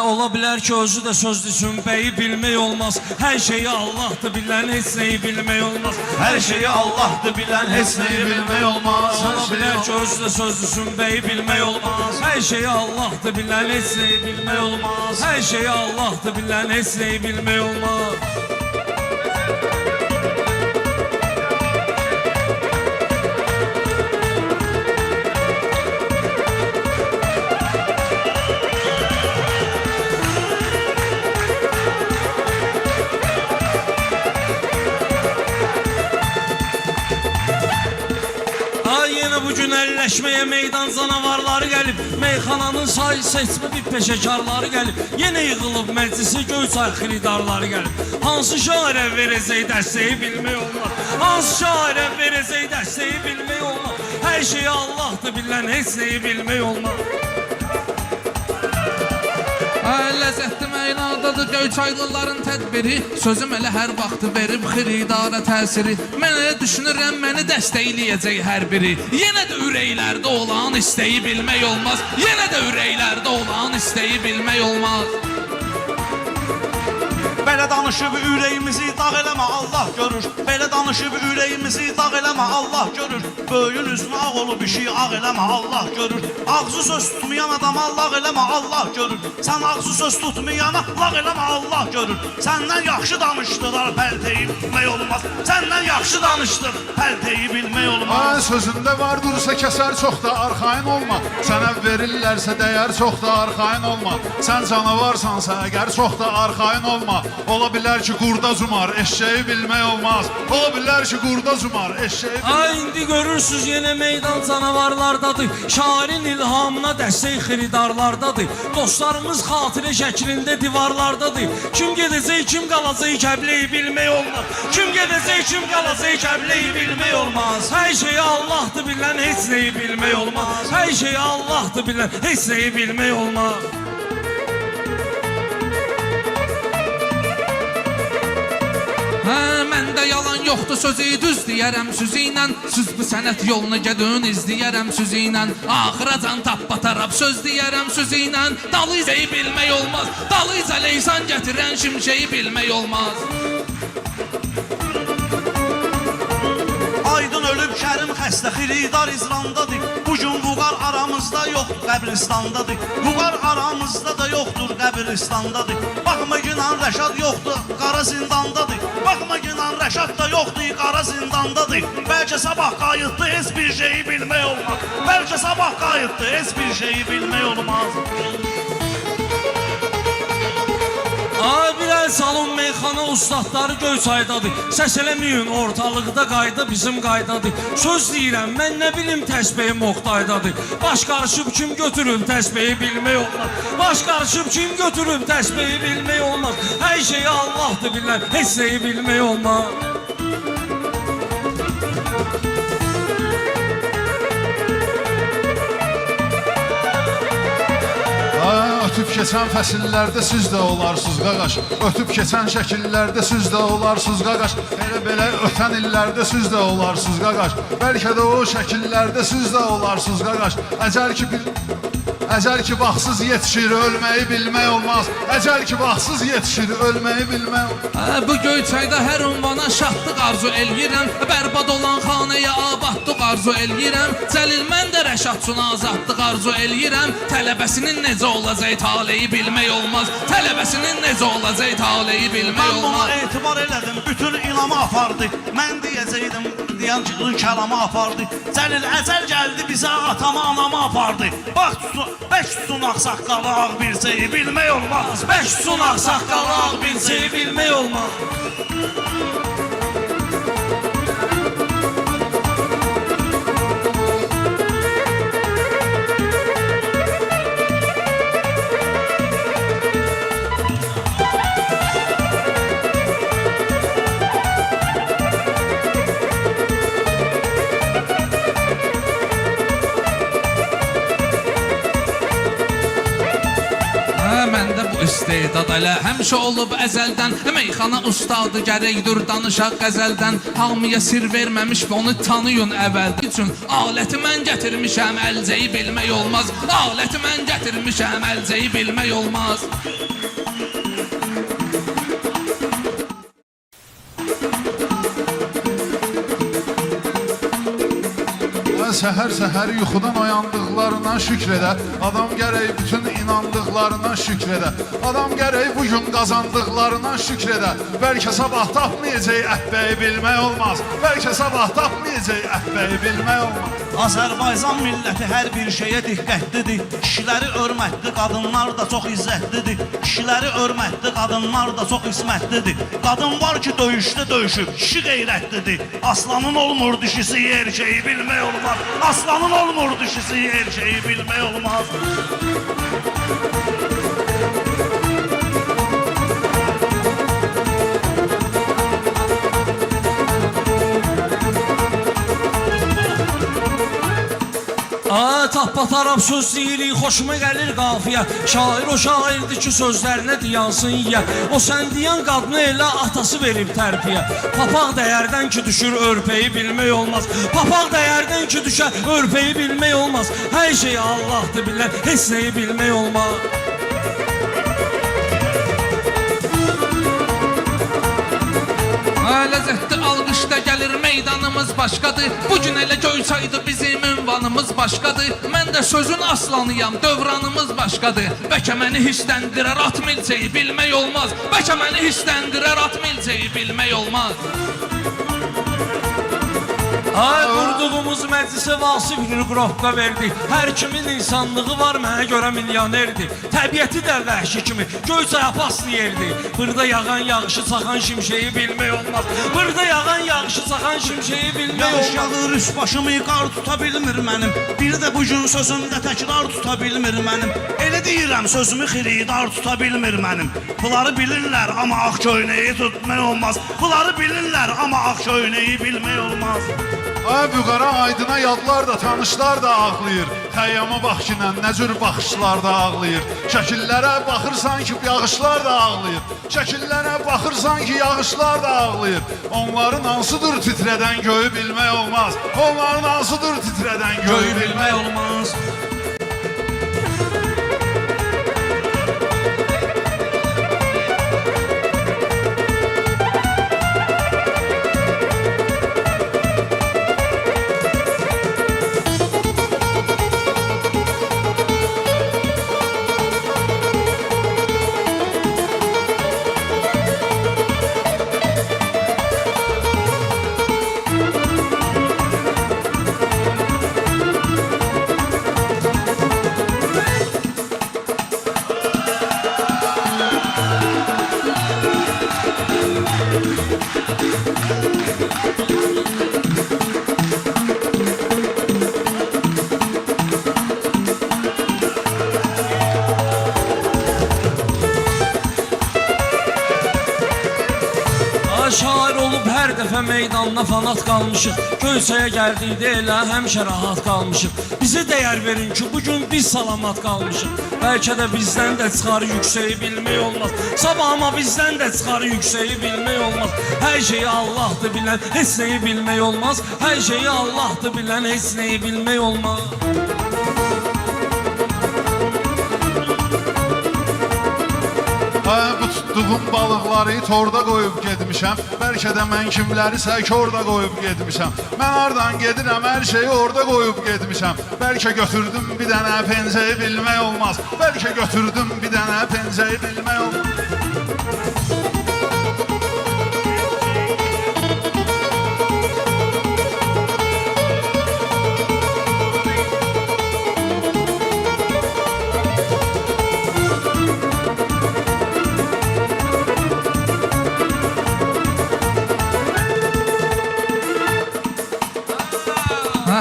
Ola bilər ki, özü də söz desin, bəyi bilmək olmaz. Hər şeyi Allah'dır bilən, heç neyi bilmək olmaz. Hər şeyi Allah'dır bilən, heç neyi bilmək olmaz. Ola bilər ki, özü də söz desin, bəyi bilmək olmaz. Hər şeyi Allah'dır bilən, heç neyi bilmək olmaz. Hər şeyi Allah'dır bilən, heç neyi bilmək olmaz. Bugün əlləşməyə meydan canavarları gəlib, meyxananın say seçmə bir peşəkarları gəlib, yenə yığılıb məclisi Göyçay xiridarları gəlib. Hansı şairə verəcək dəstəyi bilmək olmaz, hansı şairə verəcək dəstəyi bilmək olmaz. Hər şeyi Allah'dır bilən, heç neyi bilmək olmaz. Ləzzətli mənadadır Göyçaylıların tədbiri, sözüm elə hər vaxtı verib xiridara təsiri. Mən elə düşünürəm, məni dəstəkləyəcək hər biri. Yenə də ürəklərdə olan istəyi bilmək olmaz, yenə də ürəklərdə olan istəyi bilmək olmaz. Belə danışıb ürəyimizi dağ eləmə, Allah görür. Belə danışıb ürəyimizi dağ eləmə, Allah görür. Böyün üzünə ağ olub işi ağ eləmə, Allah görür. Ağzı söz tutmayan adama Allah eləmə, Allah görür. Sən ağzı söz tutmayana lağ eləmə, Allah görür. Səndən yaxşı danışdılar, pəlteyi bilmək olmaz. Səndən yaxşı danışdıq, pəlteyi bilmək olmaz. Sözündə var dursa kəsər, çox da arxayın olma. Sənə verirlərsə dəyər, çox da arxayın olma. Sən canavarsansa əgər, çox da arxayın olma. Ola bilər ki, qurda cumar, eşeği bilmək olmaz. Ola bilər ki, qurda cumar, eşeği bilmək. İndi görürsünüz, yenə meydan canavarlardadır. Şairin ilhamına dəstək xiridarlardadır. Dostlarımız xatirə şəklində divarlardadır. Kim gedəcək, kim qalacaq, Kəbləyi bilmək olmaz. Kim gedəcək, kim qalacaq, Kəbləyi bilmək olmaz. Hər şeyi Allah'dır bilən, heç neyi bilmək olmaz. Hər şeyi Allah'dır bilən, heç neyi bilmək olmaz. Məndə yalan yoxdur, sözü düz deyərəm sözü ilə. Süz bu sənət yolunu gedin izləyərəm sözü ilə. Axıracan tapbatarab söz deyərəm sözü ilə. Dalıycayı bilmək olmaz, dalıyca leysan gətirən şimşeyi bilmək olmaz. Aydın ölüb Kərim xəstə, xiridar izrandadır. Bugün Vüqar aramızda yoxdur, qəbristandadır. Vüqar aramızda da yoxdur, qəbristandadır. Baxma günan Rəşad yoxdur, qara zindandadır. Baxma günan Rəşad da yoxdur, qara zindandadır. Bəlkə sabah qayıtdı, heç bir şeyi bilmək olmaz. Bəlkə sabah qayıtdı, heç bir şeyi bilmək olmaz. Bir əl salon meyxana ustadları Göyçaydadır. Səs eləməyin, ortalıqda qayda bizim qaydadır. Söz deyirəm, mən nə bilim təsbihim Oqtaydadır. Baş qarışıb kim götürüb təsbihi bilmək olmaz. Baş qarışıb kim götürüb təsbihi bilmək olmaz. Hər şeyi Allah'dır bilən, heç neyi bilmək olmaz. Ötüb keçən fəsillərdə siz də olarsınız qaqaş. Ötüb keçən şəkillərdə siz də olarsınız qaqaş. Elə belə ötən illərdə siz də olarsınız qaqaş. Bəlkə də o şəkillərdə siz də olarsınız qaqaş. Əcəl ki baxsız yetişir, ölməyi bilmək olmaz. Əcəl ki baxsız yetişir, ölməyi bilmək olmaz. Bu Göyçayda hər ünvana şahdıq arzu eləyirəm. Bərbad olan xanəyə abadlıq arzu eləyirəm. Cəlil mən də Rəşad üçün azadlıq arzu eləyirəm. Tələbəsinin necə olacaq taleyi bilmək olmaz. Tələbəsinin necə olacaq taleyi bilmək olmaz. Mən buna etibar elədim, bütün inamı apardı. Mən deyəcəkdim, deyən ki, kəlamı apardı. Cəlil əcəl gəldi bizə, atama anamı apardı. Bax tutun, beş tutun ağsaqqalı ağ bir şeyi bilmək olmaz. Beş tutun ağsaqqalı ağ bir şeyi bilmək olmaz. məndə bu istedad elə həmişə olub əzəldən. Meyxana ustadı gərəkdir danışaq qəzəldən. Hamıya sir verməmiş onu tanıyın əvvəl üçün. Aləti mən gətirmişəm, əlcəyi bilmək olmaz. Aləti mən gətirmişəm, əlcəyi bilmək olmaz. Səhər-səhər yuxudan oyandıqlarına şükr edə. Adam gərək bütün inandıqlarına şükr edə. Adam gərək bugün qazandıqlarına şükr edə. Bəlkə sabah tapmayacaq əhbəyi bilmək olmaz. Bəlkə sabah tapmayacaq əhbəyi bilmək olmaz. Azərbaycan milləti hər bir şeyə diqqətlidir. Kişiləri örmətli, qadınlar da çox izzətlidir. Kişiləri örmətli, qadınlar da çox ismətlidir. Qadın var ki döyüşdə döyüşüb, kişi qeyrətlidir. Aslanın olmur dişisi erkeği bilmək olmaz. Aslanın olmur dişisi erkeği bilmək olmaz. Tappat Arab söz deyirik, xoşuma gəlir qafiyə. Şair o şairdir ki, sözlərinə diyansın yiyə. O sən deyən qadını elə atası verib tərbiyə. Papaq dəyərdən ki düşür, örpəyi bilmək olmaz. Papaq dəyərdən ki düşər, örpəyi bilmək olmaz. Hər şeyi Allah'dır bilən, heç nəyi bilmək olmaz. Ləzzətli alqışda gəlir meydanımız başqadır. Bugün elə Göyçaydı bizim ünvanımız başqadır. Mən də sözün aslanıyam, dövranımız başqadır. Bəlkə məni hissləndirər at milçəyi bilmək olmaz. Bəlkə məni hissləndirər at milçəyi bilmək olmaz. Qurduğumuz məclisə Vasif Nurqrovqa verdik. Hər kimin insanlığı var, mənə görə milyonerdir. Təbiəti də vəhşi kimi Göyçay apaslı yerdir. Burada yağan yağışı çaxan şimşeyi bilmək olmaz. Burada yağan yağışı çaxan şimşeyi bilmək Yağış olmaz. yağır üst başımı qar tuta bilmir mənim. Bir də bugün sözümdə təkrar tuta bilmir mənim. Elə deyirəm sözümü xiridar tuta bilmir mənim. Bunları bilirlər amma ağ köynəyi tutmaq olmaz. Bunları bilirlər amma ağ köynəyi bilmək olmaz. Büqara aydına yadlar da, tanışlar da ağlayır. Xəyyama bax ki, nə cür baxışlar da ağlayır. Şəkillərə baxırsan ki, yağışlar da ağlayır. Şəkillərə baxırsan ki, yağışlar da ağlayır. Onların hansıdır titrədən göyü bilmək olmaz. Onların hansıdır titrədən göyü bilmək olmaz. Şair olub hər dəfə meydanına fanat qalmışıq. Göyçaya gəldikdə elə həmişə rahat qalmışıq. Bizə dəyər verin ki, bugün biz salamat qalmışıq. Bəlkə də bizdən də çıxar yüksəyi bilmək olmaz. Sabah amma bizdən də çıxar yüksəyi bilmək olmaz. Hər şeyi Allah'dır bilən, heç nəyi bilmək olmaz. Hər şeyi Allah'dır bilən, heç nəyi bilmək olmaz. Bu tutduğum balıqları torda qoyub getmişəm. Bəlkə də mən kimlərisə orada qoyub getmişəm. Mən hardan gedirəm, hər şeyi orada qoyub getmişəm. Bəlkə götürdüm bir dənə pencəyi bilmək olmaz. Bəlkə götürdüm bir dənə pencəyi bilmək olmaz.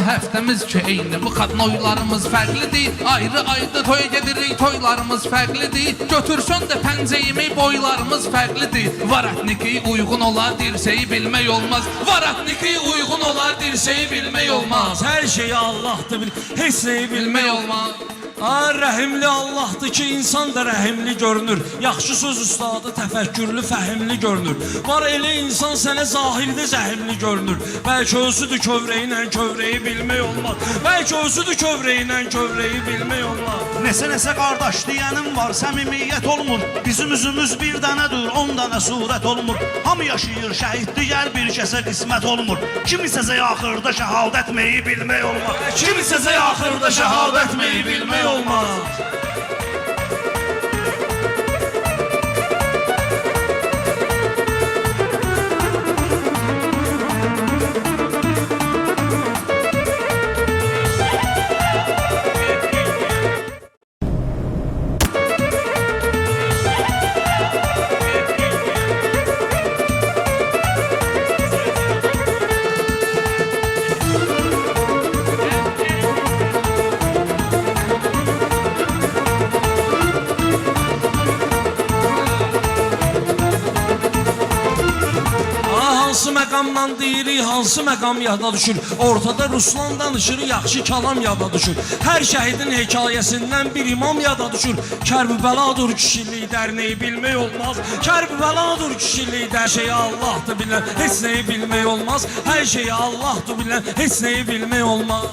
Həftəmiz ki eyni, bu kadnoylarımız fərqlidir. Ayrı-ayrı toya gedirik, toylarımız fərqlidir. Götürsün də pəncəyimi, boylarımız fərqlidir. Varatniki uyğun olar, dirseyi bilmək olmaz. Varatniki uyğun olar, dirseyi bilmək olmaz. Hər şeyi Allah'dır bil, heç nəyi bilmək Bilmək olmaz. olmaz. Rəhimli Allahdır ki, insan da rəhimli görünür. Yaxşı söz ustadı, təfəkkürlü, fəhimli görünür. Var elə insan sənə zahirdə zəhimli görünür. Bəlkə özüdür kövrəyi ilə kövrəyi bilmək olmaz. Bəlkə özüdür kövrəyi ilə kövrəyi bilmək olmaz. Nesə qardaş deyənim var, səmimiyyət olmur. Bizim üzümüz bir dənədir, 10 dənə surət olmur. Hamı yaşayır şəhid, digər bir kəsə qismət olmur. Kimisə axırda şəhadət etməyi bilmək olmaz. Kimisə axırda şəhadət etməyi bilmək olmaz. Hansı məqamdan deyirik, hansı məqam yada düşür. Ortada Ruslan danışır, yaxşı kalam yada düşür. Hər şəhidin hekayəsindən bir imam yada düşür. Kərbəladır kişilik dərneyi bilmək olmaz. Kərbəladır kişilik hər şeyi Allahdır bilən, heç nəyi bilmək olmaz. Hər şeyi Allahdır bilən, heç nəyi bilmək olmaz.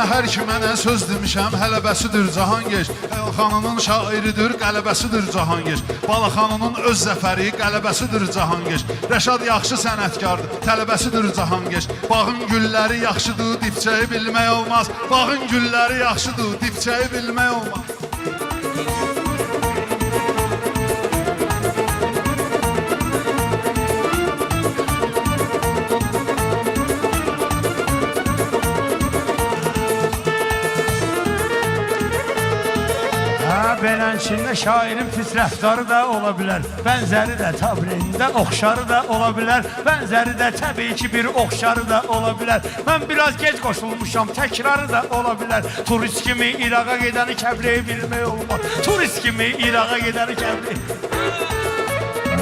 Hər ki mənə söz demişəm, hələbəsidir Cahangeş. Xanının şairidir, qələbəsidir Cahangeş. Balaxanının öz zəfəri, qələbəsidir Cahangeş. Rəşad yaxşı sənətkardır, tələbəsidir Cahangeş. Bağın gülləri yaxşıdır, dipçəyi bilmək olmaz. Bağın gülləri yaxşıdır, dipçəyi bilmək olmaz. Beləçində şairin pis rəftarı da ola bilər. Bənzəri də tabrində oxşarı da ola bilər. Bənzəri də təbii ki bir oxşarı da ola bilər. Mən biraz gec qoşulmuşam, təkrarı da ola bilər. Turist kimi İraqa gedəni kəbləyi bilmək olmaz. Turist kimi İraqa gedəni kəbləyi.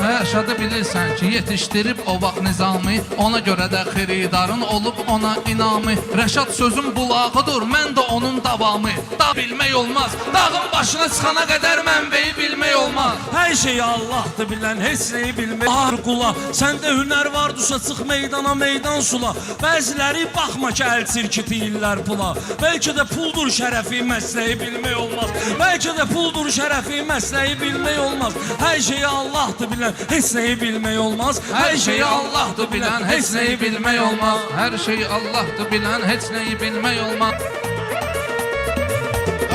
Rəşadı bilirsən ki, yetişdirib o vaxt nizami. Ona görə də xiridarın olub ona inamı. Rəşad sözün bulağıdır, mən də onun davamı. Da bilmək olmaz, dağın başına çıxana qədər mənbəyi bilmək olmaz. Hər şeyi Allahdır bilən, heç nəyi bilmək. Bahar qula, səndə hünər vardırsa çıx meydana, meydan sula. Bəziləri baxma ki, əl çirki deyirlər pula. Bəlkə də puldur şərəfi, məsləyi bilmək olmaz. Bəlkə də puldur şərəfi, məsləyi bilmək olmaz. Hər şeyi Allahdır bilən, heç nəyi bilmək olmaz. Hər şeyi Allahdır bilən, heç nəyi bilmək olmaz. Hər şeyi Allahdır bilən, heç nəyi bilmək olmaz.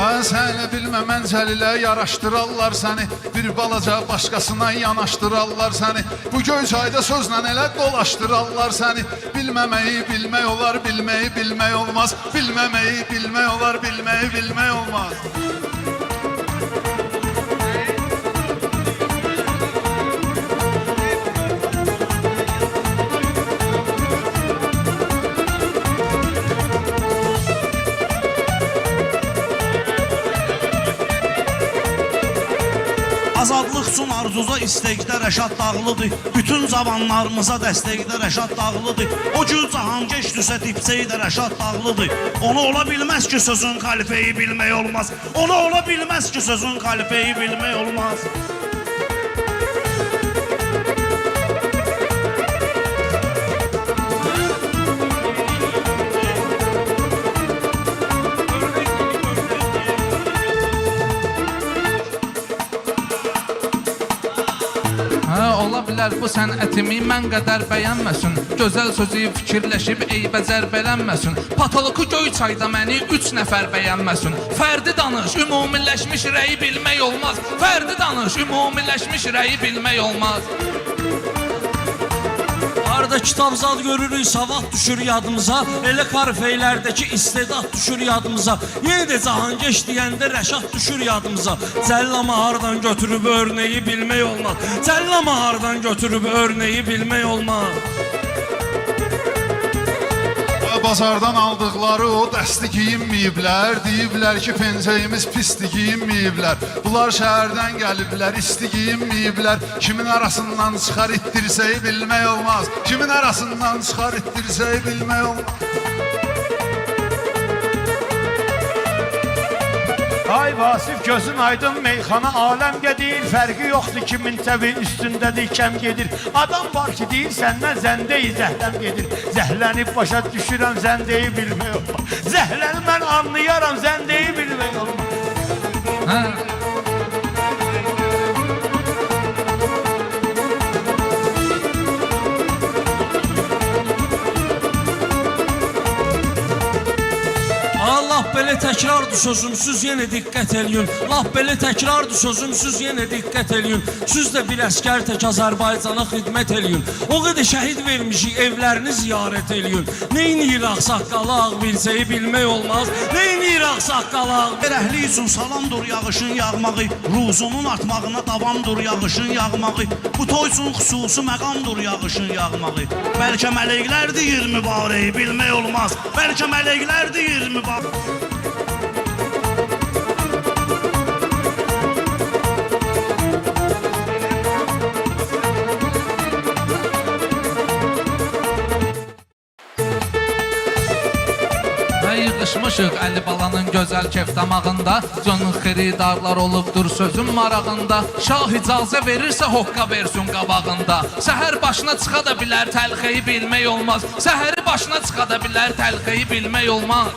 Səni bilmə məncəlilə yaraşdırarlar səni. Bir balaca başqasına yanaşdırarlar səni. Bu Göyçayda sözlə elə dolaşdırarlar səni. Bilməməyi bilmək olar, bilməyi bilmək olmaz. Bilməməyi bilmək olar, bilməyi bilmək olmaz. Azadlıq üçün arzuza istəkdə Rəşad dağlıdır. Bütün cavanlarımıza dəstəkdə Rəşad dağlıdır. O gül Cahangeşdürsə dipçəyi də Rəşad dağlıdır. Ona ola bilməz ki sözün xəlifəyi bilmək olmaz. Ona ola bilməz ki sözün xəlifəyi bilmək olmaz. Ola bilər bu sənətimi mən qədər bəyənməsin. Gözəl sözü fikirləşib eybə zərbələnməsin. Patoloku Göyçayda məni 3 nəfər bəyənməsin. Fərdi danış, ümumiləşmiş rəyi bilmək olmaz. Fərdi danış, ümumiləşmiş rəyi bilmək olmaz. Harda kitabzad görürük, savad düşür yadımıza. Elə karfeylərdəki istedad düşür yadımıza. Yenə də Cahangeş deyəndə Rəşad düşür yadımıza. Cəllama hardan götürüb örneği bilmək olmaz. Cəllama hardan götürüb örneği bilmək olmaz. bazardan aldıqları o dəsti giyinməyiblər. Deyiblər ki, pencəyimiz pisdi, giyinməyiblər. Bunlar şəhərdən gəliblər, isti giyinməyiblər. Kimin arasından çıxar ittirsəyi bilmək olmaz. Kimin arasından çıxar ittirsəyi bilmək olmaz. Ay Vasif gözün aydın meyxana aləm gedir. Fərqi yoxdur kimin təbi üstündədir kəm gedir. Adam var ki deyir səndən zəndeyi zəhləm gedir. Zəhlənib başa düşürəm zəndeyi bilmək olmaz. Zəhləni mən anlayaram zəndeyi bilmək olmaz. Hə. Allah belə təkrardır sözümsüz yenə diqqət eləyin. Laf belə təkrardır sözümsüz yenə diqqət eləyin. Siz də bir əskər tək Azərbaycana xidmət eləyin. O qədər şəhid vermişik, evlərini ziyarət eləyin. Neyniyir ağsaqqalı ağ bilsəyi bilmək olmaz. Neyniyir ağsaqqalı ağ. Ərəhli üçün salamdır yağışın yağmağı, ruzunun artmağına davamdır yağışın yağmağı. Bu toy üçün xüsusi məqamdır yağışın yağmağı. Bəlkə mələklər deyir mübareyi bilmək olmaz. Bəlkə mələklər deyir mübareyi. Yığışmışıq Əli balanın gözəl keftamağında. Canın xiridarlar olubdur sözün marağında. Şah icazə verirsə hoqqa versin qabağında. Səhər başına çıxa da bilər təlxeyi bilmək olmaz. Səhəri başına çıxa da bilər təlxeyi bilmək olmaz.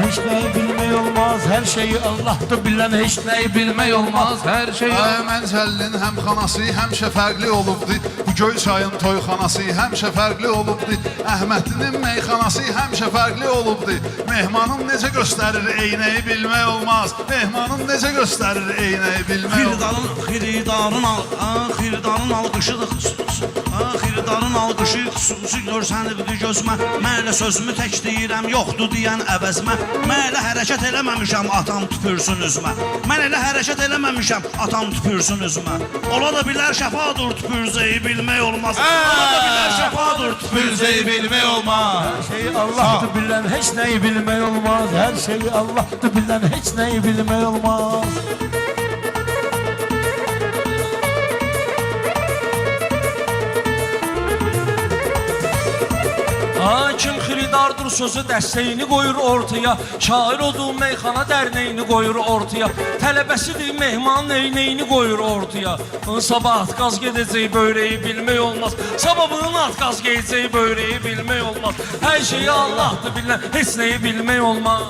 Heç nəyi bilmək olmaz, hər şeyi Allah'tır bilən heç nəyi Bilmək olmaz, hər şey Mənzəlinin həmxanası həmişə fərqli olubdur. Bu Göyçayın toyxanası həmişə fərqli olubdur. Əhmədlinin meyxanası həmişə fərqli olubdur. Mehmanın necə göstərir eynəyi bilmək olmaz. Mehmanın necə göstərir eynəyi bilmək olmaz. Xiridarın alqışıdır. Xiridarın alqışı xüsusi görsənibdir gözümə. Mən elə sözümü tək deyirəm, yoxdur deyən əvəzmə. Mən elə hərəkət eləməmişəm, atam tüpürsün üzümə. Mən elə hərəkət eləməmişəm, atam tüpürsün üzümə. Ola da bilər şəfadır tüpürzəyi bilmək olmaz. Ola da bilər şəfadır tüpürzəyi bilmək olmaz. Hər şeyi Allah'tır bilən heç nəyi bilmək olmaz. Hər şeyi Allah'tır bilən heç nəyi bilmək olmaz. Kim xiridardır sözü dəstəyini qoyur ortaya. Şair olduğu meyxana dərnəyini qoyur ortaya. Tələbəsidir mehmanın eynəyini qoyur ortaya. Sabah atqaz gedəcək böyrəyi bilmək olmaz. Sabahın atqaz gedəcək böyrəyi bilmək olmaz. Hər şeyi Allah'tır bilən heç nəyi bilmək olmaz.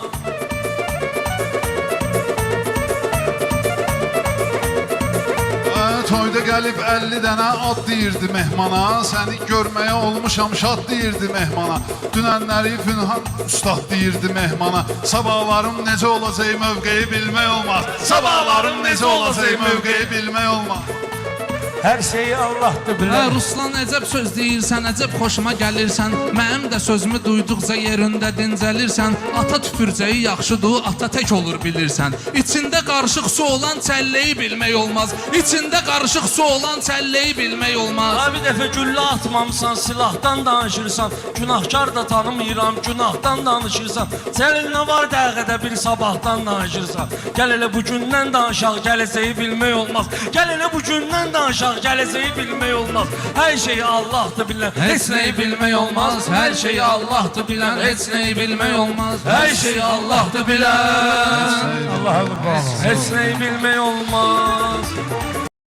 Toyda gəlib 50 dənə ad deyirdi mehmana. Səni görməyə olmuşam şad deyirdi mehmana. Dünənləri Pünhan ustad deyirdi mehmana. Sabahlarım necə olacaq mövqeyi bilmək olmaz. Sabahlarım necə olacaq mövqeyi bilmək olmaz. Hər şeyi Allah'tır bilən. Ruslan əcəb söz deyirsən, əcəb xoşuma gəlirsən. Mənim də sözümü duyduqca yerində dincəlirsən. Ata tüpürcəyi yaxşıdır, ata tək olur bilirsən. İçində qarışıq su olan çəlləyi bilmək olmaz. İçində qarışıq su olan çəlləyi bilmək olmaz. Bir dəfə güllə atmamısan, silahdan danışırsan. Günahkar da tanımıram, günahdan danışırsan. Sənin nə var dəqiqədə bir sabahdan danışırsan. Gəl elə bu gündən danışaq, gələcəyi bilmək olmaz. Gəl elə bu gündən danışaq, gələcəyi bilmək olmaz. Hər şeyi Allah'tır bilən Heç nəyi bilmək olmaz. Hər şeyi Allah'tır bilən heç nəyi bilmək olmaz. Hər şeyi Allah'tır bilən Allah'a qurban olsun. heç nəyi bilmək olmaz.